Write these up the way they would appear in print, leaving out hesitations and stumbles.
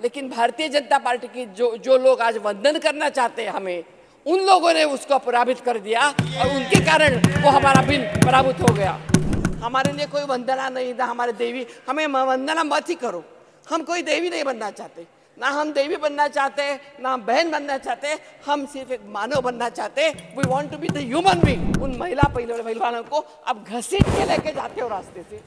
लेकिन भारतीय जनता पार्टी की जो लोग आज वंदन करना चाहते हैं हमें, उन लोगों ने उसको पराजित कर दिया और उनके कारण वो हमारा बिल पराभूत हो गया। हमारे लिए कोई वंदना नहीं था, हमारे देवी, हमें वंदना मत ही करो। हम कोई देवी नहीं बनना चाहते, ना हम देवी बनना चाहते, ना हम बहन बनना चाहते, हम सिर्फ एक मानव बनना चाहते। We want to be the human being. उन महिलाओं को आप घसीट के लेके जाते हो रास्ते से,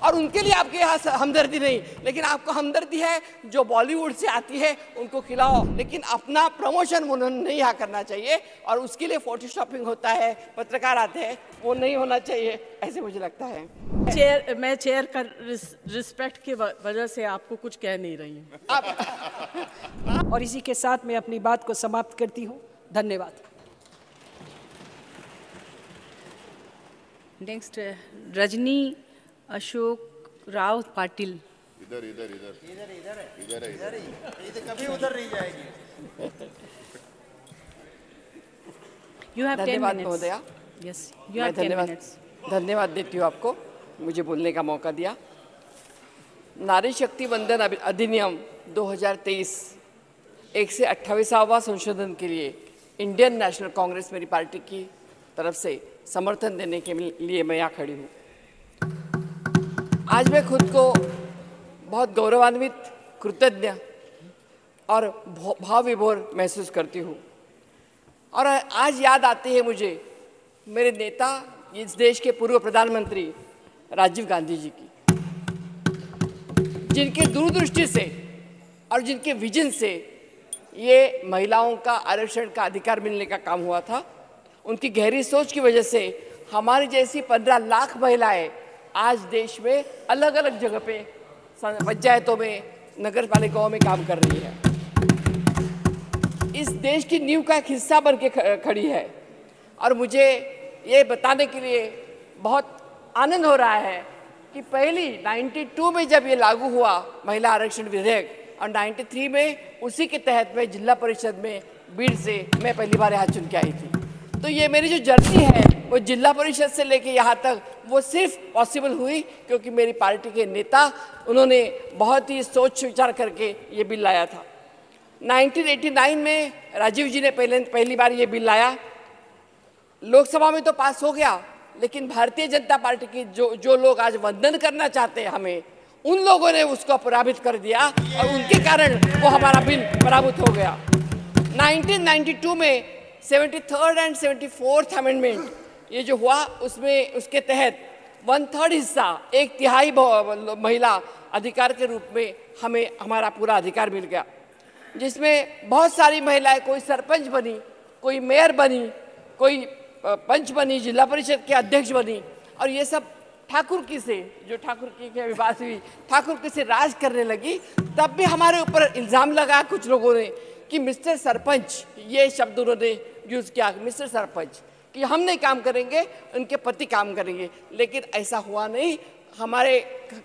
और उनके लिए आपके यहाँ हमदर्दी नहीं, लेकिन आपको हमदर्दी है जो बॉलीवुड से आती है उनको खिलाओ, लेकिन अपना प्रमोशन उन्होंने नहीं यहाँ करना चाहिए। और उसके लिए फोटोशॉपिंग होता है, पत्रकार आते हैं, वो नहीं होना चाहिए, ऐसे मुझे लगता है। मैं चेयर का रिस्पेक्ट की वजह से आपको कुछ कह नहीं रही हूँ। और इसी के साथ मैं अपनी बात को समाप्त करती हूँ। धन्यवाद। नेक्स्ट रजनी अशोक राव पाटिल। इधर इधर इधर इधर इधर इधर इधर इधर कभी उधर नहीं जाएगी। You have 10 धन्यवाद minutes. महोदया। Yes, you have 10 minutes. धन्यवाद देती हूँ आपको मुझे बोलने का मौका दिया। नारी शक्ति वंदन अधिनियम 2023 128वां संशोधन के लिए इंडियन नेशनल कांग्रेस मेरी पार्टी की तरफ से समर्थन देने के लिए मैं यहाँ खड़ी हूँ। आज मैं खुद को बहुत गौरवान्वित, कृतज्ञ और भाव विभोर महसूस करती हूँ। और आज याद आती है मुझे मेरे नेता, इस देश के पूर्व प्रधानमंत्री राजीव गांधी जी की, जिनके दूरदृष्टि से और जिनके विजन से ये महिलाओं का आरक्षण का अधिकार मिलने का काम हुआ था। उनकी गहरी सोच की वजह से हमारी जैसी 15 लाख महिलाएं आज देश में अलग अलग जगह पे पंचायतों में, नगर पालिकाओं में काम कर रही है। इस देश की नींव का एक हिस्सा बन के खड़ी है। और मुझे ये बताने के लिए बहुत आनंद हो रहा है कि पहली 92 में जब ये लागू हुआ महिला आरक्षण विधेयक, और 93 में उसी के तहत मैं जिला परिषद में बीड़ से मैं पहली बार यहाँ चुन के आई थी। तो ये मेरी जो जर्नी है वो जिला परिषद से लेके यहाँ तक वो सिर्फ पॉसिबल हुई क्योंकि मेरी पार्टी के नेता, उन्होंने बहुत ही सोच विचार करके ये बिल लाया था। 1989 में राजीव जी ने पहली बार ये बिल लाया। लोकसभा में तो पास हो गया, लेकिन भारतीय जनता पार्टी की जो लोग आज वंदन करना चाहते हैं हमें, उन लोगों ने उसको पराजित कर दिया और उनके कारण वो हमारा बिल पराभूत हो गया। 1992 में 73rd एंड 74th अमेंडमेंट ये जो हुआ, उसमें उसके तहत 1/3 हिस्सा, 1/3 महिला अधिकार के रूप में हमें हमारा पूरा अधिकार मिल गया, जिसमें बहुत सारी महिलाएं, कोई सरपंच बनी, कोई मेयर बनी, कोई पंच बनी, जिला परिषद के अध्यक्ष बनी। और ये सब ठाकुर की से, जो ठाकुर की बात हुई, ठाकुर की से राज करने लगी। तब भी हमारे ऊपर इल्ज़ाम लगा कुछ लोगों ने कि मिस्टर सरपंच, ये शब्द उन्होंने यूज़ किया, मिस्टर सरपंच, कि हम नहीं काम करेंगे, उनके पति काम करेंगे। लेकिन ऐसा हुआ नहीं। हमारे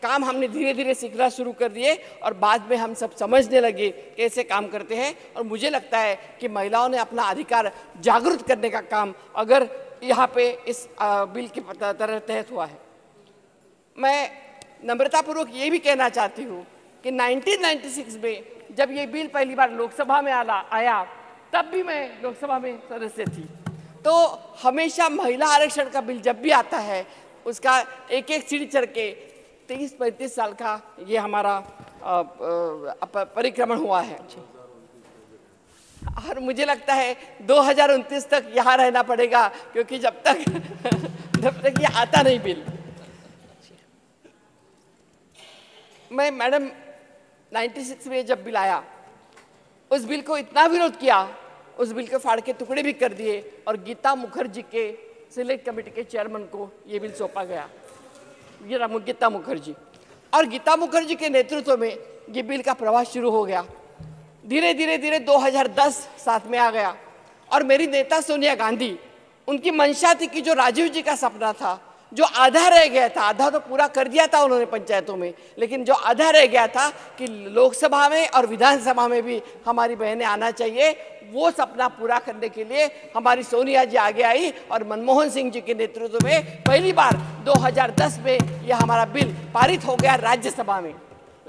काम हमने धीरे धीरे सीखना शुरू कर दिए और बाद में हम सब समझने लगे कैसे काम करते हैं। और मुझे लगता है कि महिलाओं ने अपना अधिकार जागरूक करने का काम अगर यहाँ पे इस बिल के तहत हुआ है। मैं नम्रतापूर्वक ये भी कहना चाहती हूँ कि 1996 में जब ये बिल पहली बार लोकसभा में आया, तब भी मैं लोकसभा में सदस्य थी। तो हमेशा महिला आरक्षण का बिल जब भी आता है, उसका एक एक सीढ़ी चढ़ के 30-35 साल का ये हमारा परिक्रमण हुआ है। और मुझे लगता है 2029 तक यहाँ रहना पड़ेगा, क्योंकि जब तक ये आता नहीं बिल। मैं मैडम 96 में जब बिल आया, उस बिल को इतना विरोध किया, उस बिल को फाड़ के टुकड़े भी कर दिए और गीता मुखर्जी के सिलेक्ट कमेटी के चेयरमैन को ये बिल सौंपा गया, गीता मुखर्जी। और गीता मुखर्जी के नेतृत्व में ये बिल का प्रवास शुरू हो गया। धीरे धीरे 2010 साथ में आ गया। और मेरी नेता सोनिया गांधी, उनकी मंशा थी कि जो राजीव जी का सपना था, जो आधा रह गया था, आधा तो पूरा कर दिया था उन्होंने पंचायतों में, लेकिन जो आधा रह गया था कि लोकसभा में और विधानसभा में भी हमारी बहनें आना चाहिए, वो सपना पूरा करने के लिए हमारी सोनिया जी आगे आई और मनमोहन सिंह जी के नेतृत्व में पहली बार 2010 में यह हमारा बिल पारित हो गया राज्यसभा में।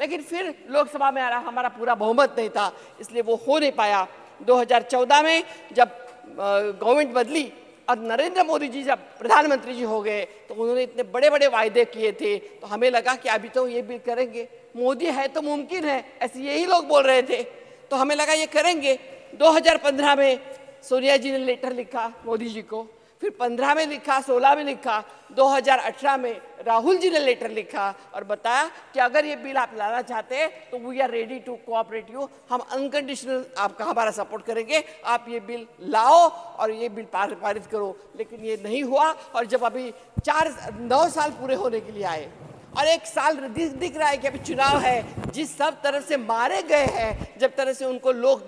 लेकिन फिर लोकसभा में हमारा पूरा बहुमत नहीं था, इसलिए वो हो नहीं पाया। 2014 में जब गवर्नमेंट बदली और नरेंद्र मोदी जी जब प्रधानमंत्री जी हो गए तो उन्होंने इतने बड़े बड़े वायदे किए थे, तो हमें लगा कि अभी तो ये बिल करेंगे, मोदी है तो मुमकिन है, ऐसे यही लोग बोल रहे थे, तो हमें लगा ये करेंगे। 2015 में सोनिया जी ने लेटर लिखा मोदी जी को, फिर 15 में लिखा, 16 में लिखा, 2018 में राहुल जी ने लेटर लिखा और बताया कि अगर ये बिल आप लाना चाहते हैं तो we are ready to cooperate you, हम अनकंडीशनल आपका हमारा सपोर्ट करेंगे, आप ये बिल लाओ और ये बिल पारित करो। लेकिन ये नहीं हुआ, और जब अभी 9 साल पूरे होने के लिए आए और 1 साल दिख रहा है कि अभी चुनाव है, जिस सब तरफ से मारे गए हैं, जब तरह से उनको लोग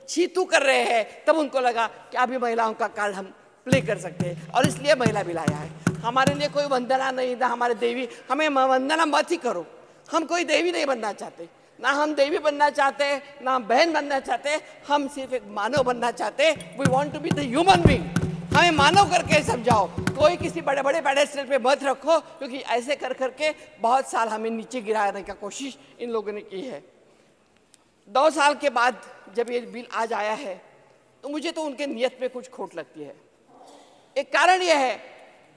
छीतू कर रहे हैं, तब उनको लगा कि अभी महिलाओं का कार्ड हम प्ले कर सकते हैं, और इसलिए महिला बिल आया है। हमारे लिए कोई वंदना नहीं था, हमारे देवी, हमें वंदना मत ही करो, हम कोई देवी नहीं बनना चाहते, ना हम देवी बनना चाहते, ना हम बहन बनना चाहते, हम सिर्फ एक मानव बनना चाहते। We want to be the human being, हमें मानव करके समझाओ, कोई किसी बड़े बड़े पेडेस्टल पे मत रखो, क्योंकि ऐसे कर करके बहुत साल हमें नीचे गिराने का कोशिश इन लोगों ने की है। 2 साल के बाद जब ये बिल आज आया है तो मुझे तो उनके नियत में कुछ खोट लगती है। एक कारण यह है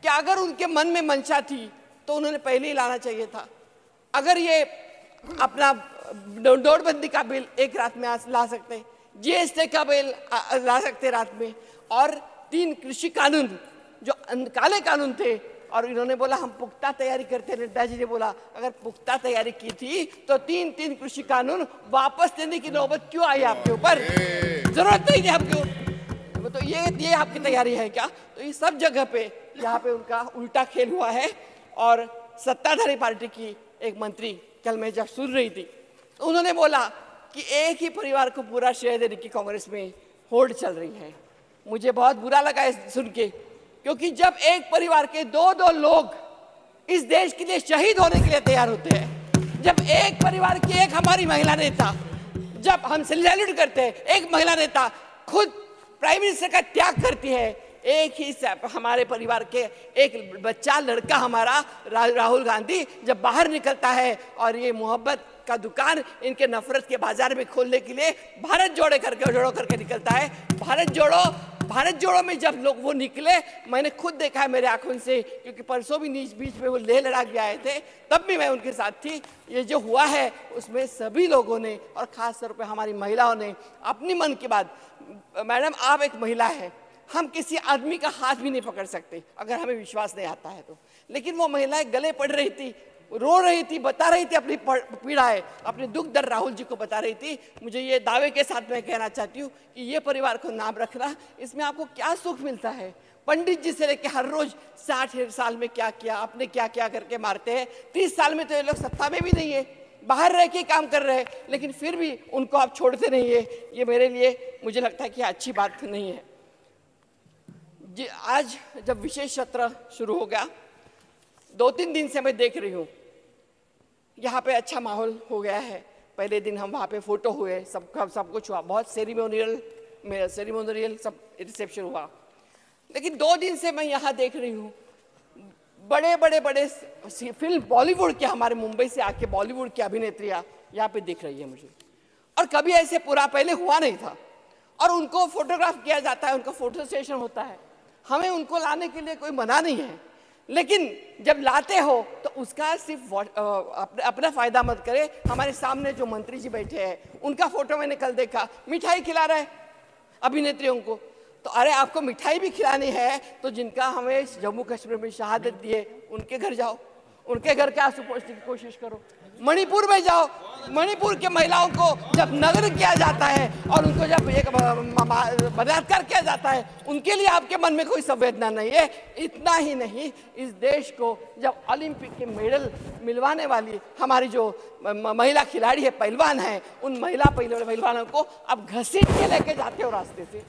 कि अगर उनके मन में मंशा थी तो उन्होंने पहले ही लाना चाहिए था। अगर ये अपना नोटबंदी का बिल एक रात में ला सकते, जीएसटी का बिल ला सकते रात में, और 3 कृषि कानून जो काले कानून थे, और इन्होंने बोला हम पुख्ता तैयारी करते, नड्डा जी ने बोला अगर पुख्ता तैयारी की थी तो 3 कृषि कानून वापस देने की नौबत क्यों आई आपके ऊपर? जरूरत नहीं थी आपको, तो ये आपकी तैयारी है क्या? तो ये सब जगह पे यहाँ पे उनका उल्टा खेल हुआ है। और सत्ताधारी पार्टी की एक मंत्री कल मैं जब सुन रही थी तो उन्होंने बोला कि एक ही परिवार को पूरा श्रेय देने की कांग्रेस में होड़ चल रही है। मुझे बहुत बुरा लगा सुन के, क्योंकि जब एक परिवार के 2 लोग इस देश के लिए शहीद होने के लिए तैयार होते हैं, जब एक परिवार की एक हमारी महिला नेता, जब हम सैल्यूट करते हैं, एक महिला नेता खुद प्राइम मिनिस्टर का त्याग करती है, एक ही हमारे परिवार के एक बच्चा लड़का हमारा राहुल गांधी जब बाहर निकलता है और ये मोहब्बत का दुकान इनके नफरत के बाजार में खोलने के लिए भारत जोड़ो करके निकलता है। भारत जोड़ो में जब लोग वो निकले, मैंने खुद देखा है मेरे आंखों से, क्योंकि परसों भी बीच में वो लेह लड़ाक भी आए थे, तब भी मैं उनके साथ थी। ये जो हुआ है उसमें सभी लोगों ने और खास तौर पे हमारी महिलाओं ने अपनी मन की बात, मैडम आप एक महिला है, हम किसी आदमी का हाथ भी नहीं पकड़ सकते अगर हमें विश्वास नहीं आता है तो, लेकिन वो महिलाएं गले पड़ रही थी, रो रही थी, बता रही थी अपनी पीड़ाएं, अपने दुख दर्द राहुल जी को बता रही थी। मुझे ये दावे के साथ मैं कहना चाहती हूँ कि ये परिवार को नाम रखना, इसमें आपको क्या सुख मिलता है? पंडित जी से लेकर हर रोज 60 साल में क्या किया, आपने क्या क्या करके मारते हैं। 30 साल में तो ये लोग सत्ता में भी नहीं है, बाहर रह के काम कर रहे हैं, लेकिन फिर भी उनको आप छोड़ते नहीं है। ये मेरे लिए मुझे लगता है कि अच्छी बात नहीं है जी। आज जब विशेष सत्र शुरू हो गया, 2-3 दिन से मैं देख रही हूँ यहाँ पे अच्छा माहौल हो गया है। पहले दिन हम वहाँ पे फोटो हुए, सब कुछ हुआ, बहुत सेरिमोनियल सब रिसेप्शन हुआ। लेकिन 2 दिन से मैं यहाँ देख रही हूँ बड़े फिल्म बॉलीवुड के, हमारे मुंबई से आके बॉलीवुड की अभिनेत्रियाँ यहाँ पे दिख रही है मुझे, और कभी ऐसे पूरा पहले हुआ नहीं था। और उनको फोटोग्राफ किया जाता है, उनका फोटो सेशन होता है। हमें उनको लाने के लिए कोई मना नहीं है, लेकिन जब लाते हो तो उसका सिर्फ अपना फायदा मत करे। हमारे सामने जो मंत्री जी बैठे हैं उनका फोटो मैंने कल देखा, मिठाई खिला रहे अभिनेत्रियों को। तो अरे आपको मिठाई भी खिलानी है तो जिनका हमें जम्मू कश्मीर में शहादत दी है उनके घर जाओ, उनके घर के आंसू पोंछने की कोशिश करो। मणिपुर में जाओ, मणिपुर के महिलाओं को जब नग्न किया जाता है और उनको जब एक बलात्कार किया जाता है, उनके लिए आपके मन में कोई संवेदना नहीं है। इतना ही नहीं, इस देश को जब ओलंपिक के मेडल मिलवाने वाली हमारी जो महिला खिलाड़ी है, पहलवान है, उन महिला पहलवानों को आप घसीट के लेके जाते हो रास्ते से,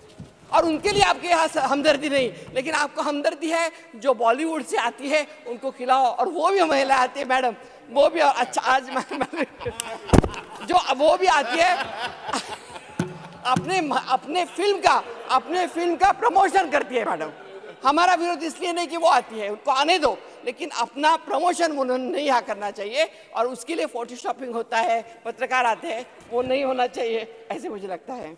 और उनके लिए आपके यहाँ हमदर्दी नहीं, लेकिन आपको हमदर्दी है जो बॉलीवुड से आती है उनको खिलाओ। और वो भी महिला आती है मैडम, वो भी अच्छा आज जो वो भी आती है अपने फिल्म का प्रमोशन करती है मैडम। हमारा विरोध इसलिए नहीं कि वो आती है, उनको आने दो, लेकिन अपना प्रमोशन उन्होंने नहीं यहाँ करना चाहिए और उसके लिए फोटोशॉपिंग होता है, पत्रकार आते हैं, वो नहीं होना चाहिए, ऐसे मुझे लगता है।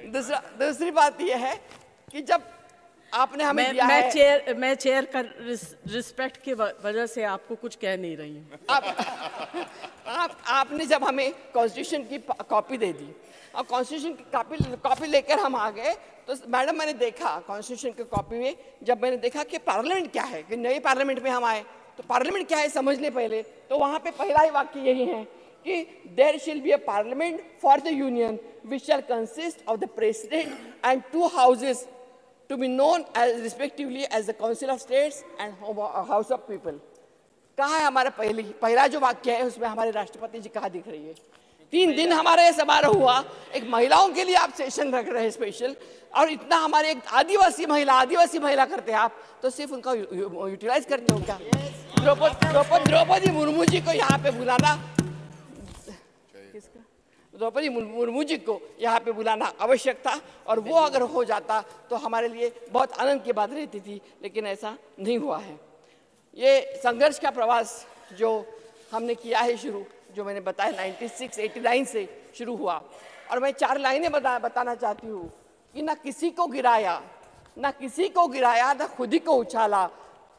दूसरी बात यह है कि जब आपने हमें दिया है, मैं चेयर का रिस्पेक्ट की वजह से आपको कुछ कह नहीं रही हूँ। आपने जब हमें कॉन्स्टिट्यूशन की कॉपी दे दी और कॉन्स्टिट्यूशन की कॉपी लेकर हम आ गए, तो मैडम मैंने देखा कॉन्स्टिट्यूशन की कॉपी में, जब मैंने देखा कि पार्लियामेंट क्या है, कि नए पार्लियामेंट में हम आए तो पार्लियामेंट क्या है समझ ले पहले, तो वहाँ पे पहला ही वाक्य यही है कि देयर शिल be a parliament for the union which shell consist of the president and 2 houses to be known as respectively as the Council of States and House of People। कहाँ है हमारा पहला जो वाक्य है, उसमें हमारे राष्ट्रपति जी कहाँ दिख रही है? 3 दिन हमारा ये समारोह हुआ, एक महिलाओं के लिए आप सेशन रख रहे हैं स्पेशल, और इतना हमारे एक आदिवासी महिला करते हैं आप, तो सिर्फ उनका यूटिलाइज करते हो क्या? द्रौपदी मुर्मू जी को यहाँ पे बुलाना, द्रौपदी मुर्मू जी को यहाँ पे बुलाना आवश्यक था, और वो अगर हो जाता तो हमारे लिए बहुत आनंद की बात रहती थी, लेकिन ऐसा नहीं हुआ है। ये संघर्ष का प्रवास जो हमने किया है शुरू, जो मैंने बताया 96-89 से शुरू हुआ, और मैं 4 लाइनें बताना चाहती हूँ कि ना किसी को गिराया, ना खुद ही को उछाला,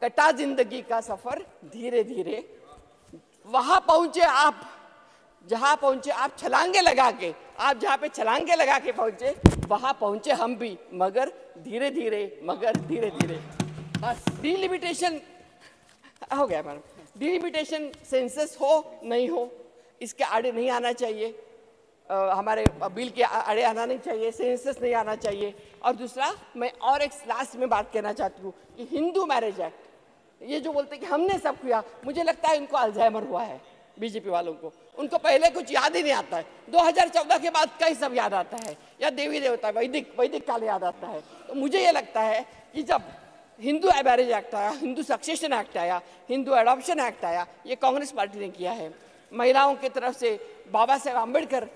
कटा जिंदगी का सफर धीरे धीरे, वहां पहुंचे आप जहां पहुंचे आप छलांगे लगा के, आप जहां पे छलांगे लगा के पहुंचे वहां पहुंचे हम भी, मगर धीरे धीरे। बस डिलिमिटेशन हो गया मैडम, डिलिमिटेशन सेंसस हो नहीं हो इसके आड़े नहीं आना चाहिए, हमारे बिल के आड़े आना नहीं चाहिए, सेंसस नहीं आना चाहिए। और दूसरा, मैं और एक लास्ट में बात कहना चाहती हूँ कि हिंदू मैरिज एक्ट, ये जो बोलते हैं कि हमने सब किया, मुझे लगता है इनको अल्जाइमर हुआ है बीजेपी वालों को, उनको पहले कुछ याद ही नहीं आता है। 2014 के बाद कई सब याद आता है, या देवी देवता वैदिक काल याद आता है। तो मुझे ये लगता है कि जब हिंदू मैरिज एक्ट आया, हिंदू सक्सेशन एक्ट आया, हिंदू एडॉप्शन एक्ट आया, ये कांग्रेस पार्टी ने किया है। महिलाओं की तरफ से बाबा साहेब आम्बेडकर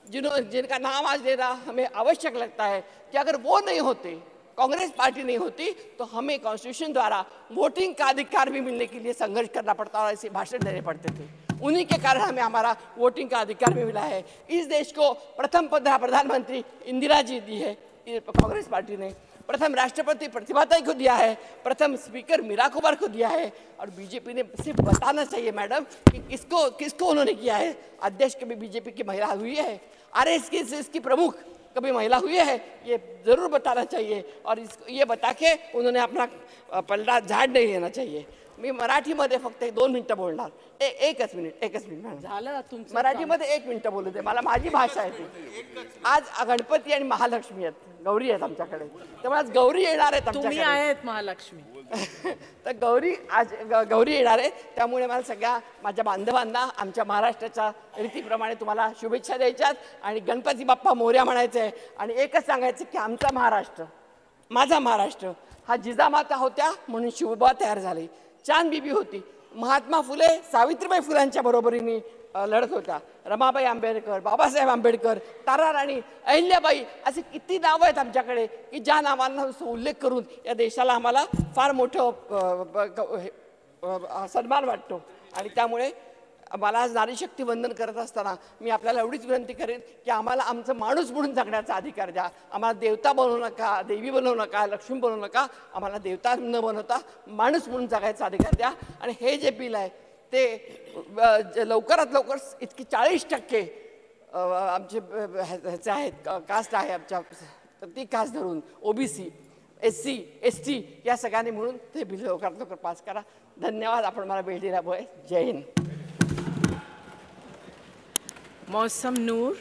जिनका नाम आज लेना हमें आवश्यक लगता है, कि अगर वो नहीं होते, कांग्रेस पार्टी नहीं होती, तो हमें कॉन्स्टिट्यूशन द्वारा वोटिंग का अधिकार भी मिलने के लिए संघर्ष करना पड़ता और ऐसे भाषण देने पड़ते थे। उन्हीं के कारण हमें हमारा वोटिंग का अधिकार भी मिला है। इस देश को प्रथम प्रधानमंत्री इंदिरा जी दी है कांग्रेस पार्टी ने, प्रथम राष्ट्रपति प्रतिभाताई को दिया है, प्रथम स्पीकर मीरा कुमार को दिया है, और बीजेपी ने सिर्फ बताना चाहिए मैडम कि किसको उन्होंने किया है। अध्यक्ष कभी बीजेपी की महिला हुई है, आरएसएस की प्रमुख कभी महिला हुई है, ये जरूर बताना चाहिए, और ये बता के उन्होंने अपना पलटा झाड नहीं लेना चाहिए। मी मराठीमध्ये फक्त 2 मिनिटं बोलणार, एकच मिनिट मॅडम, मराठीमध्ये 1 मिनिट बोलू दे मला, माझी भाषा आहे ती। आज गणपती आणि महालक्ष्मी आहेत, गौरी आहेत आमच्याकडे, त्यामुळे आज गौरी येणार आहेत तुम्ही आहेत महालक्ष्मी तर गौरी येणार आहे, त्यामुळे मला सगळ्या माझ्या बांधवांना आमच्या महाराष्ट्राच्या रीतीप्रमाणे तुम्हाला शुभेच्छा द्यायच्यात आणि गणपती बाप्पा मोरया म्हणायचं आहे, आणि एकच सांगायचं की आमचा महाराष्ट्र, माझा महाराष्ट्र हा जिजामाता होत्या म्हणून शिवबा तयार झाले, चांद बीबी होती, महात्मा फुले सावित्रीबाई फुलांच्या बरोबरीने लढत होता, रमाबाई आंबेडकर, बाबासाहेब आंबेडकर, ताराराणी, अहिल्याबाई, असे किती नावं आहेत आमच्याकडे की ज्या नावांना उल्लेख करून या देशाला आम्हाला फार मोठं सन्मान वाटतो। आणि त्यामुळे मला आज नारी शक्ती वंदन करत असताना मी आपल्याला एवढीच विनंती करेन की आम्हाला आमचं माणूस म्हणून जगण्याचा अधिकार द्या, आम्हाला देवता बनवू नका, देवी बनवू नका, लक्ष्मी बनवू नका, आम्हाला देवता न बनवता माणूस म्हणून जगायचा अधिकार द्या। आणि हे जे बिल आहे ते लवकरात लवकर इतकी 40% आमचे ह्याचे आहेत, कास्ट आहे आमच्या, ती कास्ट धरून ओबीसी, SC, ST या सगळ्यांनी म्हणून ते बिल लवकरात लवकर पास करा। धन्यवाद, आपण मला वेळ दिल्यामुळे। जय हिंद। मौसम नूर।